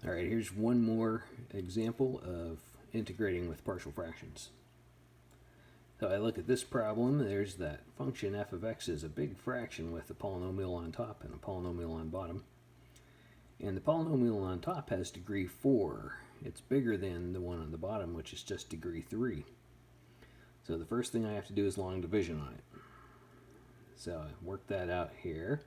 All right, here's one more example of integrating with partial fractions. So I look at this problem, there's that function f of x is a big fraction with a polynomial on top and a polynomial on bottom. And the polynomial on top has degree 4. It's bigger than the one on the bottom, which is just degree 3. So the first thing I have to do is long division on it. So I work that out here.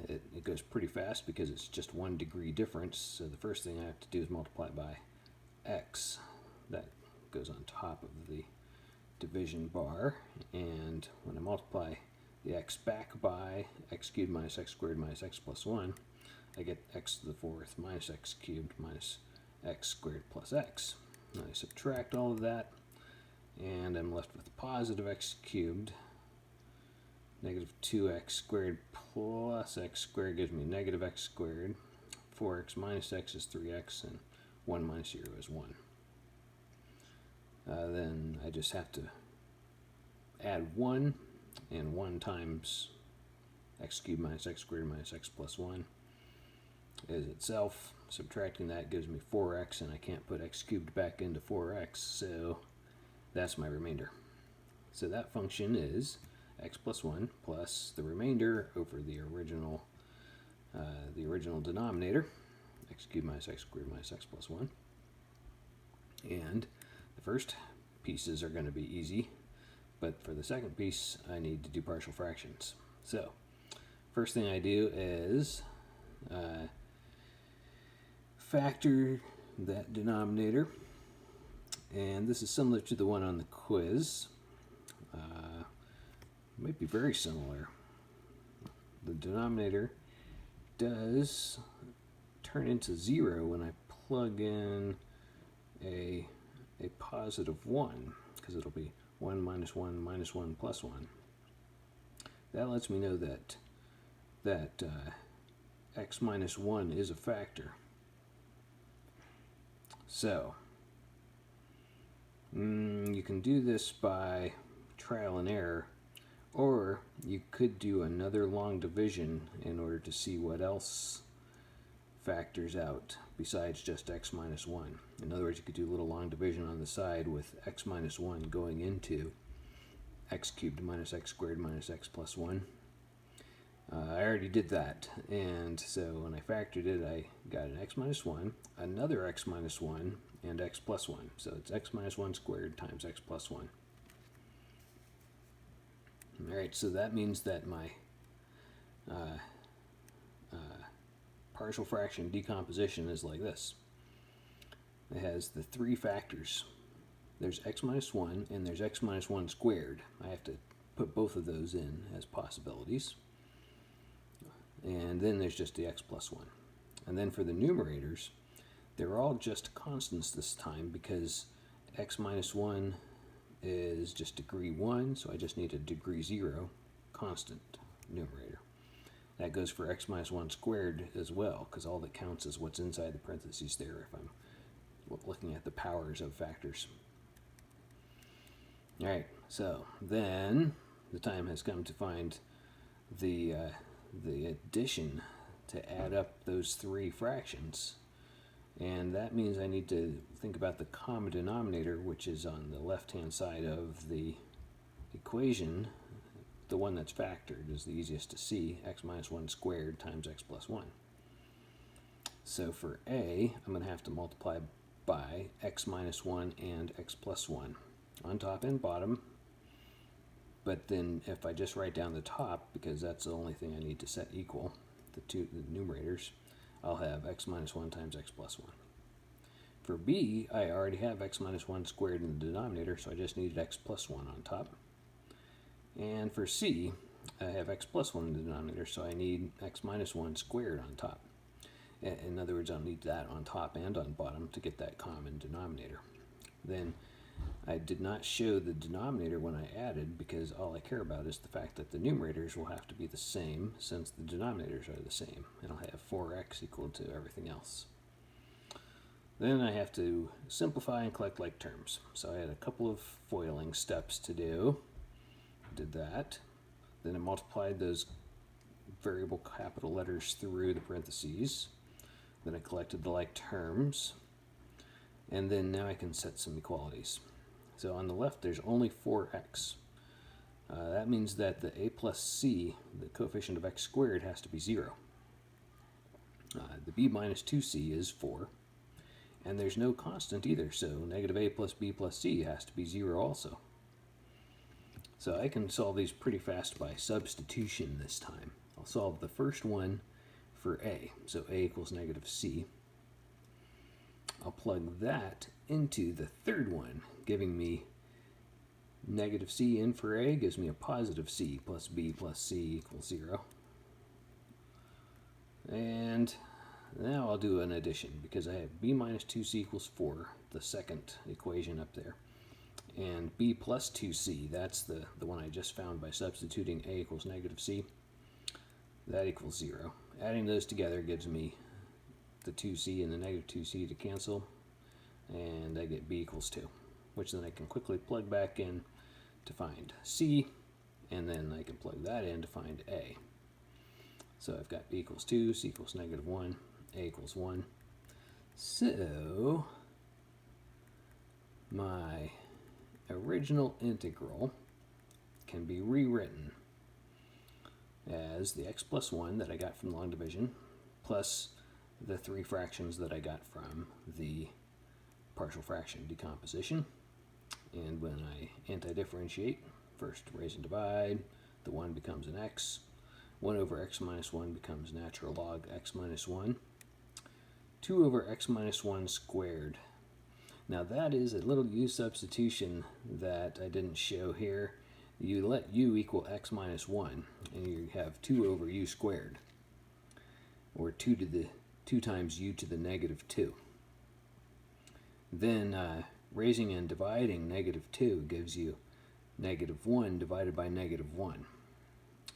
It goes pretty fast because it's just 1 degree difference. So the first thing I have to do is multiply by x. That goes on top of the division bar. And when I multiply the x back by x cubed minus x squared minus x plus 1, I get x to the 4th minus x cubed minus x squared plus x. And I subtract all of that, and I'm left with positive x cubed. Negative 2x squared plus x squared gives me negative x squared. 4x minus x is 3x, and 1 minus 0 is 1. Then I just have to add 1, and 1 times x cubed minus x squared minus x plus 1 is itself. Subtracting that gives me 4x, and I can't put x cubed back into 4x, so that's my remainder. So that function is x plus 1 plus the remainder over the original denominator, x cubed minus x squared minus x plus 1. And the first pieces are going to be easy, but for the second piece I need to do partial fractions. So first thing I do is factor that denominator, and this is similar to the one on the quiz. Might be very similar. The denominator does turn into 0 when I plug in a positive 1, because it'll be 1 minus 1 minus 1 plus 1. That lets me know that x minus 1 is a factor. So you can do this by trial and error, or you could do another long division in order to see what else factors out besides just x minus 1. In other words, you could do a little long division on the side with x minus 1 going into x cubed minus x squared minus x plus 1. I already did that, and so when I factored it, I got an x minus 1, another x minus 1, and x plus 1. So it's x minus 1 squared times x plus 1. Alright, so that means that my partial fraction decomposition is like this. It has the 3 factors. There's x minus 1 and there's x minus 1 squared. I have to put both of those in as possibilities. And then there's just the x plus 1. And then for the numerators, they're all just constants this time because x minus 1 is just degree 1, so I just need a degree 0 constant numerator. That goes for x minus 1 squared as well, because all that counts is what's inside the parentheses there if I'm looking at the powers of factors. Alright, so then the time has come to find the addition to add up those 3 fractions. And that means I need to think about the common denominator, which is on the left-hand side of the equation. The one that's factored is the easiest to see, x minus 1 squared times x plus 1. So for a, I'm going to have to multiply by x minus 1 and x plus 1 on top and bottom. But then if I just write down the top, because that's the only thing I need to set equal, the numerators, I'll have x minus 1 times x plus 1. For b, I already have x minus 1 squared in the denominator, so I just needed x plus 1 on top. And for c, I have x plus 1 in the denominator, so I need x minus 1 squared on top. In other words, I'll need that on top and on bottom to get that common denominator. Then I did not show the denominator when I added, because all I care about is the fact that the numerators will have to be the same since the denominators are the same. And I'll have 4x equal to everything else. Then I have to simplify and collect like terms. So I had a couple of foiling steps to do. I did that. Then I multiplied those variable capital letters through the parentheses. Then I collected the like terms, and then now I can set some equalities. So on the left there's only 4x. That means that the a plus c, the coefficient of x squared, has to be 0. The b minus 2c is 4, and there's no constant either, so negative a plus b plus c has to be 0 also. So I can solve these pretty fast by substitution this time. I'll solve the first one for a, so a equals negative c. I'll plug that into the third one, giving me negative c in for a gives me a positive c plus b plus c equals 0. And now I'll do an addition, because I have b minus 2c equals 4, the second equation up there. And b plus 2c, that's the one I just found by substituting a equals negative c. That equals 0. Adding those together gives me the 2c and the negative 2c to cancel, and I get b equals 2, which then I can quickly plug back in to find c, and then I can plug that in to find a. So I've got b equals 2, c equals negative 1, a equals 1. So my original integral can be rewritten as the x plus 1 that I got from long division plus the 3 fractions that I got from the partial fraction decomposition. And when I anti-differentiate, first raise and divide, the 1 becomes an x. 1 over x minus 1 becomes natural log x minus 1. 2 over x minus 1 squared. Now that is a little u substitution that I didn't show here. You let u equal x minus 1, and you have 2 over u squared, or 2 times u to the negative 2. Then raising and dividing negative 2 gives you negative 1 divided by negative 1.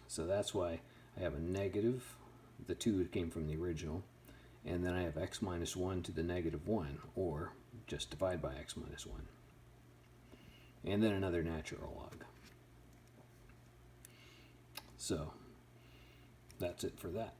So that's why I have a negative, the 2 came from the original, and then I have x minus 1 to the negative 1, or just divide by x minus 1. And then another natural log. So that's it for that.